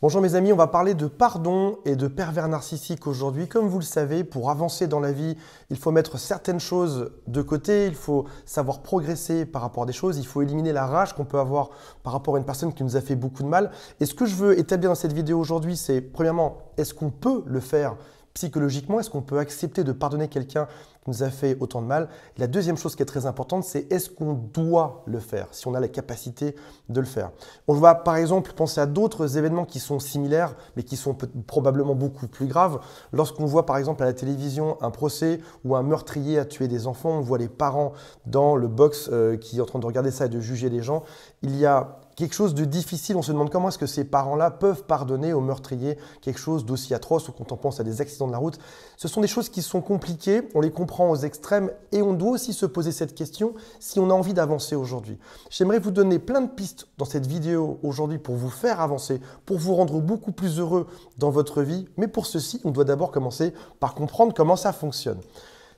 Bonjour mes amis, on va parler de pardon et de pervers narcissique aujourd'hui. Comme vous le savez, pour avancer dans la vie, il faut mettre certaines choses de côté, il faut savoir progresser par rapport à des choses, il faut éliminer la rage qu'on peut avoir par rapport à une personne qui nous a fait beaucoup de mal. Et ce que je veux établir dans cette vidéo aujourd'hui, c'est premièrement, est-ce qu'on peut le faire psychologiquement? Est-ce qu'on peut accepter de pardonner quelqu'un qui nous a fait autant de mal? Et la deuxième chose qui est très importante, c'est est-ce qu'on doit le faire, si on a la capacité de le faire? On va par exemple penser à d'autres événements qui sont similaires, mais qui sont probablement beaucoup plus graves. Lorsqu'on voit par exemple à la télévision un procès où un meurtrier a tué des enfants, on voit les parents dans le box qui est en train de regarder ça et de juger les gens. Il y a quelque chose de difficile, on se demande comment est-ce que ces parents-là peuvent pardonner au meurtrier quelque chose d'aussi atroce, ou quand on pense à des accidents de la route. Ce sont des choses qui sont compliquées, on les comprend aux extrêmes et on doit aussi se poser cette question si on a envie d'avancer aujourd'hui. J'aimerais vous donner plein de pistes dans cette vidéo aujourd'hui pour vous faire avancer, pour vous rendre beaucoup plus heureux dans votre vie, mais pour ceci, on doit d'abord commencer par comprendre comment ça fonctionne.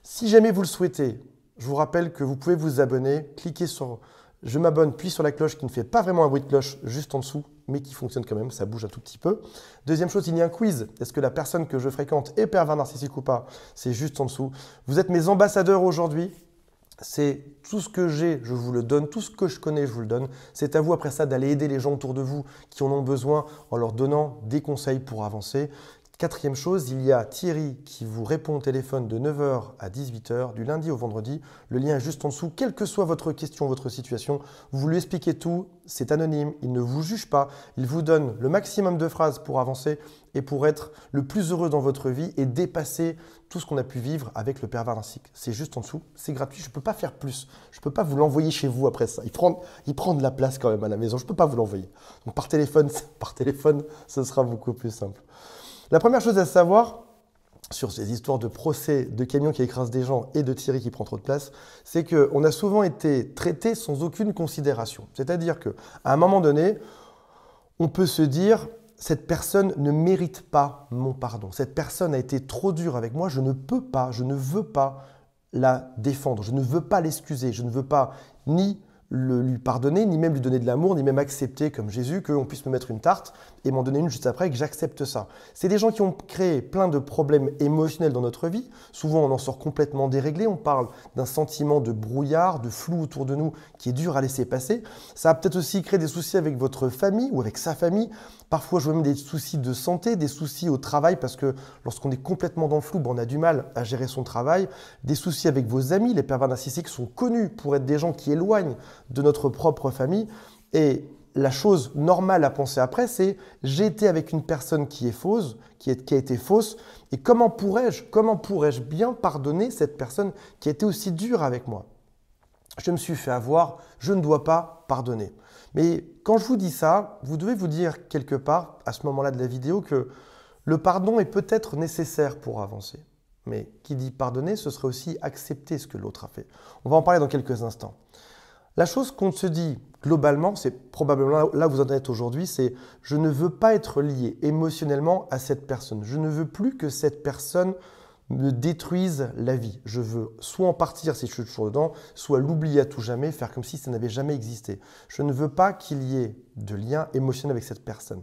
Si jamais vous le souhaitez, je vous rappelle que vous pouvez vous abonner, cliquer sur je m'abonne, puis sur la cloche qui ne fait pas vraiment un bruit de cloche juste en dessous, mais qui fonctionne quand même, ça bouge un tout petit peu. Deuxième chose, il y a un quiz. Est-ce que la personne que je fréquente est pervers narcissique ou pas? C'est juste en dessous. Vous êtes mes ambassadeurs aujourd'hui. C'est tout ce que j'ai, je vous le donne. Tout ce que je connais, je vous le donne. C'est à vous après ça d'aller aider les gens autour de vous qui en ont besoin en leur donnant des conseils pour avancer. Quatrième chose, il y a Thierry qui vous répond au téléphone de 9 h à 18 h, du lundi au vendredi. Le lien est juste en dessous. Quelle que soit votre question, votre situation, vous lui expliquez tout. C'est anonyme, il ne vous juge pas. Il vous donne le maximum de phrases pour avancer et pour être le plus heureux dans votre vie et dépasser tout ce qu'on a pu vivre avec le pervers narcissique. C'est juste en dessous, c'est gratuit, je ne peux pas faire plus. Je ne peux pas vous l'envoyer chez vous après ça. Il prend de la place quand même à la maison, je ne peux pas vous l'envoyer. Donc par téléphone, ce sera beaucoup plus simple. La première chose à savoir sur ces histoires de procès, de camions qui écrasent des gens et de Thierry qui prend trop de place, c'est qu'on a souvent été traité sans aucune considération. C'est-à-dire qu'à un moment donné, on peut se dire « cette personne ne mérite pas mon pardon. Cette personne a été trop dure avec moi, je ne peux pas, je ne veux pas la défendre, je ne veux pas l'excuser, je ne veux pas ni lui pardonner, ni même lui donner de l'amour, ni même accepter comme Jésus qu'on puisse me mettre une tarte et m'en donner une juste après et que j'accepte ça. » C'est des gens qui ont créé plein de problèmes émotionnels dans notre vie. Souvent, on en sort complètement déréglé. On parle d'un sentiment de brouillard, de flou autour de nous qui est dur à laisser passer. Ça a peut-être aussi créé des soucis avec votre famille ou avec sa famille. Parfois, je vois même des soucis de santé, des soucis au travail parce que lorsqu'on est complètement dans le flou, on a du mal à gérer son travail. Des soucis avec vos amis. Les pervers narcissiques sont connus pour être des gens qui éloignent de notre propre famille. Et la chose normale à penser après, c'est j'ai été avec une personne qui est fausse, qui a été fausse, et comment pourrais-je bien pardonner cette personne qui a été aussi dure avec moi? Je me suis fait avoir, je ne dois pas pardonner. Mais quand je vous dis ça, vous devez vous dire quelque part, à ce moment-là de la vidéo, que le pardon est peut-être nécessaire pour avancer. Mais qui dit pardonner, ce serait aussi accepter ce que l'autre a fait. On va en parler dans quelques instants. La chose qu'on se dit globalement, c'est probablement là où vous en êtes aujourd'hui, c'est je ne veux pas être lié émotionnellement à cette personne. Je ne veux plus que cette personne me détruise la vie. Je veux soit en partir si je suis toujours dedans, soit l'oublier à tout jamais, faire comme si ça n'avait jamais existé. Je ne veux pas qu'il y ait de lien émotionnel avec cette personne.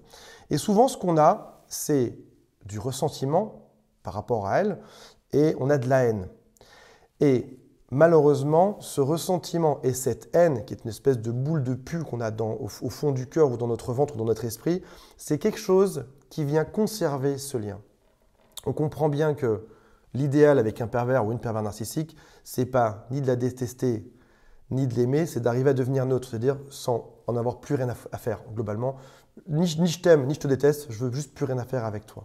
Et souvent, ce qu'on a, c'est du ressentiment par rapport à elle et on a de la haine. Et malheureusement, ce ressentiment et cette haine, qui est une espèce de boule de pus qu'on a au fond du cœur ou dans notre ventre ou dans notre esprit, c'est quelque chose qui vient conserver ce lien. On comprend bien que l'idéal avec un pervers ou une pervers narcissique, c'est pas ni de la détester, ni de l'aimer, c'est d'arriver à devenir neutre, c'est-à-dire sans en avoir plus rien à faire globalement. Ni je t'aime, ni je te déteste, je veux juste plus rien à faire avec toi.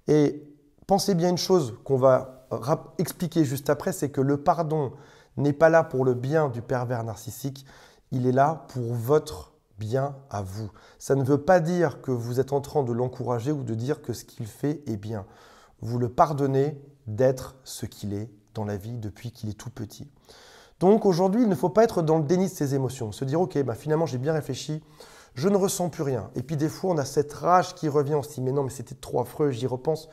Et pensez bien une chose qu'on va expliquer juste après, c'est que le pardon n'est pas là pour le bien du pervers narcissique, il est là pour votre bien à vous. Ça ne veut pas dire que vous êtes en train de l'encourager ou de dire que ce qu'il fait est bien. Vous le pardonnez d'être ce qu'il est dans la vie depuis qu'il est tout petit. Donc aujourd'hui, il ne faut pas être dans le déni de ses émotions, se dire « Ok, finalement j'ai bien réfléchi, je ne ressens plus rien. » Et puis des fois, on a cette rage qui revient, on se dit « Mais non, mais c'était trop affreux, j'y repense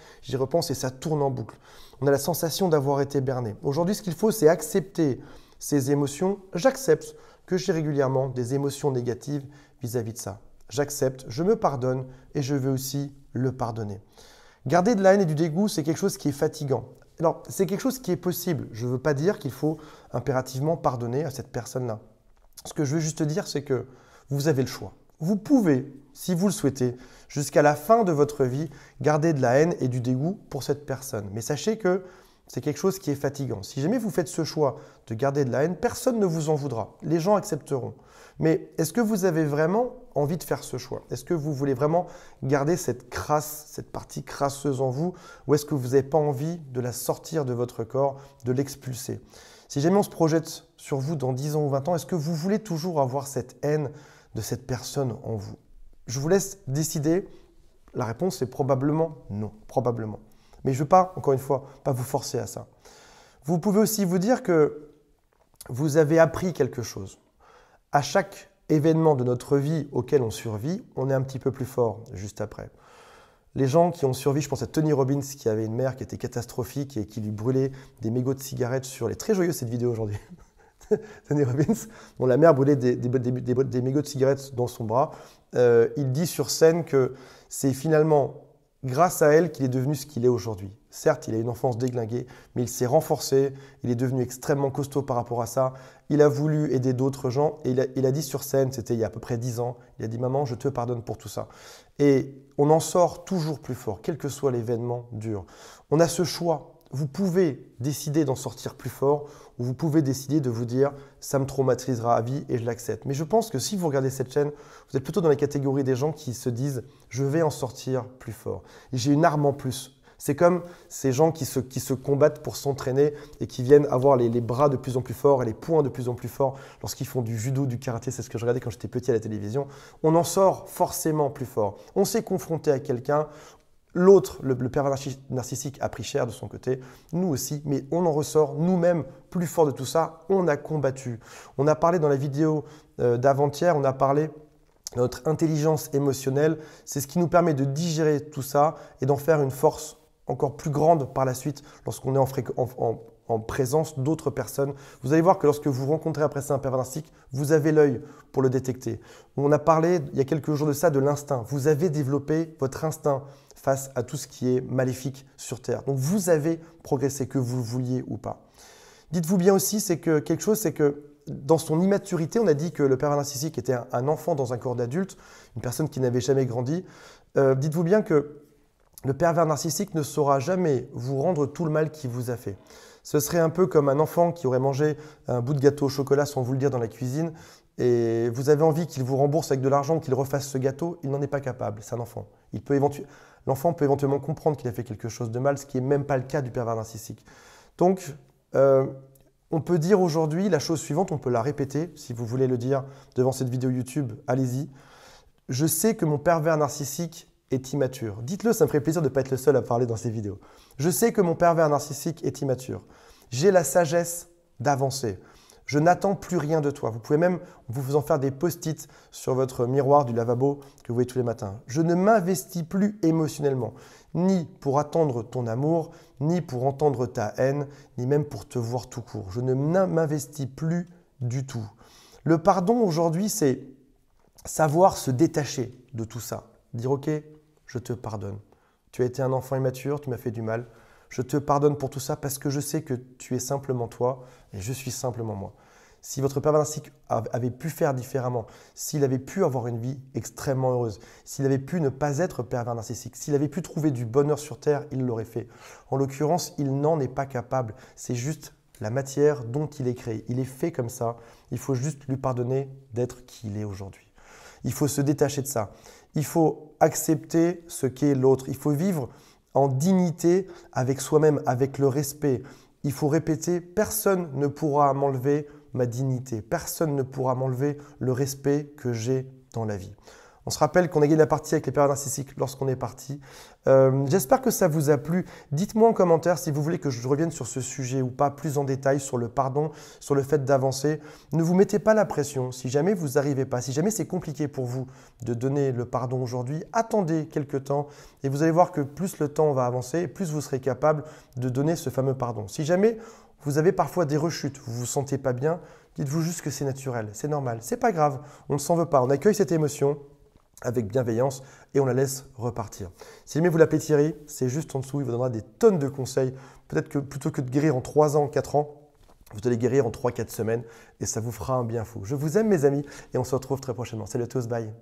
et ça tourne en boucle. » On a la sensation d'avoir été berné. Aujourd'hui, ce qu'il faut, c'est accepter ces émotions. J'accepte que j'ai régulièrement des émotions négatives vis-à-vis de ça. j'accepte, je me pardonne et je vais aussi le pardonner. Garder de la haine et du dégoût, c'est quelque chose qui est fatigant. Alors, c'est quelque chose qui est possible. Je ne veux pas dire qu'il faut impérativement pardonner à cette personne-là. Ce que je veux juste dire, c'est que vous avez le choix. Vous pouvez, si vous le souhaitez, jusqu'à la fin de votre vie, garder de la haine et du dégoût pour cette personne. Mais sachez que c'est quelque chose qui est fatigant. Si jamais vous faites ce choix de garder de la haine, personne ne vous en voudra. Les gens accepteront. Mais est-ce que vous avez vraiment envie de faire ce choix? Est-ce que vous voulez vraiment garder cette crasse, cette partie crasseuse en vous? Ou est-ce que vous n'avez pas envie de la sortir de votre corps, de l'expulser? Si jamais on se projette sur vous dans 10 ans ou 20 ans, est-ce que vous voulez toujours avoir cette haine de cette personne en vous? Je vous laisse décider. La réponse est probablement non, probablement. Mais je ne veux pas, encore une fois, pas vous forcer à ça. Vous pouvez aussi vous dire que vous avez appris quelque chose. À chaque événement de notre vie auquel on survit, on est un petit peu plus fort juste après. Les gens qui ont survécu, je pense à Tony Robbins qui avait une mère qui était catastrophique et qui lui brûlait des mégots de cigarettes sur les... Très joyeux cette vidéo aujourd'hui. Tony Robbins, dont la mère brûlait des mégots de cigarettes dans son bras. Il dit sur scène que c'est finalement grâce à elle qu'il est devenu ce qu'il est aujourd'hui. Certes, il a une enfance déglinguée, mais il s'est renforcé, il est devenu extrêmement costaud par rapport à ça. Il a voulu aider d'autres gens et il a dit sur scène, c'était il y a à peu près 10 ans, il a dit « Maman, je te pardonne pour tout ça ». Et on en sort toujours plus fort, quel que soit l'événement dur. On a ce choix. Vous pouvez décider d'en sortir plus fort ou vous pouvez décider de vous dire « ça me traumatisera à vie et je l'accepte ». Mais je pense que si vous regardez cette chaîne, vous êtes plutôt dans la catégorie des gens qui se disent « je vais en sortir plus fort ». J'ai une arme en plus. C'est comme ces gens qui se combattent pour s'entraîner et qui viennent avoir les bras de plus en plus forts et les poings de plus en plus forts lorsqu'ils font du judo, du karaté. C'est ce que je regardais quand j'étais petit à la télévision. On en sort forcément plus fort. On s'est confronté à quelqu'un. L'autre, le pervers narcissique, a pris cher de son côté, nous aussi, mais on en ressort nous-mêmes plus fort de tout ça. On a combattu. On a parlé dans la vidéo d'avant-hier, on a parlé de notre intelligence émotionnelle. C'est ce qui nous permet de digérer tout ça et d'en faire une force encore plus grande par la suite lorsqu'on est en présence d'autres personnes. Vous allez voir que lorsque vous rencontrez après ça un pervers narcissique, vous avez l'œil pour le détecter. On a parlé il y a quelques jours de ça, de l'instinct. Vous avez développé votre instinct face à tout ce qui est maléfique sur Terre. Donc vous avez progressé, que vous le vouliez ou pas. Dites-vous bien aussi, c'est que quelque chose, c'est que dans son immaturité, on a dit que le pervers narcissique était un enfant dans un corps d'adulte, une personne qui n'avait jamais grandi. Dites-vous bien que le pervers narcissique ne saura jamais vous rendre tout le mal qu'il vous a fait. Ce serait un peu comme un enfant qui aurait mangé un bout de gâteau au chocolat sans vous le dire dans la cuisine et vous avez envie qu'il vous rembourse avec de l'argent, qu'il refasse ce gâteau. Il n'en est pas capable, c'est un enfant. L'enfant peut éventuellement comprendre qu'il a fait quelque chose de mal, ce qui n'est même pas le cas du pervers narcissique. Donc, on peut dire aujourd'hui la chose suivante, on peut la répéter. Si vous voulez le dire devant cette vidéo YouTube, allez-y. Je sais que mon pervers narcissique est immature. Dites-le, ça me ferait plaisir de ne pas être le seul à parler dans ces vidéos. Je sais que mon pervers narcissique est immature. J'ai la sagesse d'avancer. Je n'attends plus rien de toi. Vous pouvez même vous faisant faire des post-it sur votre miroir du lavabo que vous voyez tous les matins. Je ne m'investis plus émotionnellement, ni pour attendre ton amour, ni pour entendre ta haine, ni même pour te voir tout court. Je ne m'investis plus du tout. Le pardon aujourd'hui, c'est savoir se détacher de tout ça. Dire « Ok, je te pardonne. Tu as été un enfant immature, tu m'as fait du mal. Je te pardonne pour tout ça parce que je sais que tu es simplement toi et je suis simplement moi. » Si votre pervers narcissique avait pu faire différemment, s'il avait pu avoir une vie extrêmement heureuse, s'il avait pu ne pas être pervers narcissique, s'il avait pu trouver du bonheur sur Terre, il l'aurait fait. En l'occurrence, il n'en est pas capable. C'est juste la matière dont il est créé. Il est fait comme ça. Il faut juste lui pardonner d'être qui il est aujourd'hui. Il faut se détacher de ça. Il faut accepter ce qu'est l'autre. Il faut vivre en dignité avec soi-même, avec le respect. Il faut répéter « Personne ne pourra m'enlever ma dignité. Personne ne pourra m'enlever le respect que j'ai dans la vie. » On se rappelle qu'on a gagné la partie avec les pervers narcissiques lorsqu'on est parti. J'espère que ça vous a plu. Dites-moi en commentaire si vous voulez que je revienne sur ce sujet ou pas, plus en détail sur le pardon, sur le fait d'avancer. Ne vous mettez pas la pression. Si jamais vous n'arrivez pas, si jamais c'est compliqué pour vous de donner le pardon aujourd'hui, attendez quelques temps et vous allez voir que plus le temps va avancer, plus vous serez capable de donner ce fameux pardon. Si jamais vous avez parfois des rechutes, vous ne vous sentez pas bien, dites-vous juste que c'est naturel, c'est normal, c'est pas grave, on ne s'en veut pas, on accueille cette émotion. avec bienveillance et on la laisse repartir. Si jamais vous l'appelez Thierry, c'est juste en dessous, il vous donnera des tonnes de conseils. Peut-être que plutôt que de guérir en 3 ans, 4 ans, vous allez guérir en 3-4 semaines et ça vous fera un bien fou. Je vous aime mes amis et on se retrouve très prochainement. Salut à tous, bye.